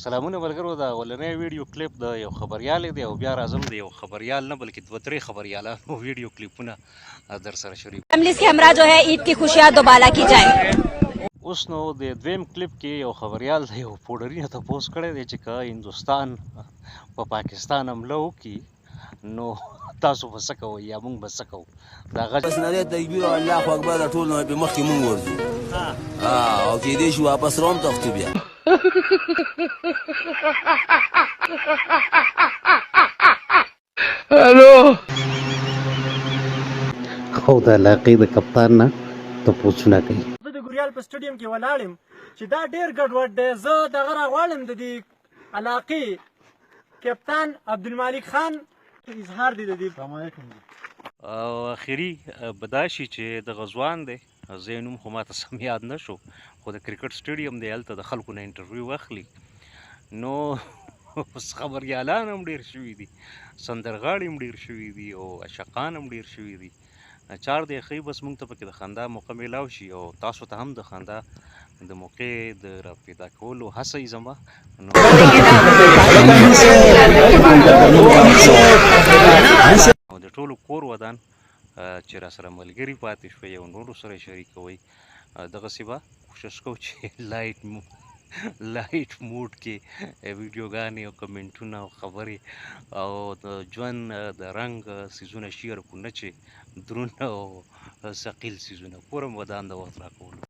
سلامونه ملګرو، دا اولنی ویډیو کلیپ د یو خبریال دی او بیا راځم د یو خبریال نه بلکې دوه درې خبریالانو ویډیو کلیپونه در سره شریک فیملیز के हमरा जो है ईद की खुशियां दोबारा की जाए। اوس نو د دویم کلیپ کې یو خبریال د یو پوډري نه تپوس کړی دی چې که هندوستان په پاکستان حمله وکړي نو تاسو به څه کوئ یا موږ به څه کوو د هغه بس نری تکبیر او الله اکبر د ټول نه په مخکې مونږ ورځو او کې دې شو واپس روم تختو بیا الو خو د علاقې د کپتان نه تپوسونه کوي. زه د ګوریال په سټیډیم کې ولاړم چې دا ډېر ګډوډ دی. زه دغه راغواړم د دې علاقې کپتان عبدالمالک خان اظهار دی د دې او اخري به دا شي چې د غزوان دی زه یې نوم خو ماته سم یاد نه شو خو د کرکټ سټیډیم دی هلته د خلکو نه انټرویو اخلي نو خبریالان هم ډېر شوي دي، سندرغاړي هم ډېر شوي دي او عشقان هم ډېر شوي دي. چار دی ښایي بس موږ ته پکې د خندا موقع میلاو شي او تاسو ته هم د خندا د موقع د را پیدا کولو هڅه یې زما او د ټولو کور ودان چې را سره ملګري پاتې شوی او نورو سره یې شریکوئ دغسې به کوشش کوو چې لایټ موډ کې ویډیوګانې او کمنټونه او خبرې او د ژوند د رنګ څیزونه شیر کړو، نه چې دروند او ثقیل څیزونه. کور هم ودان د وخت راکولو.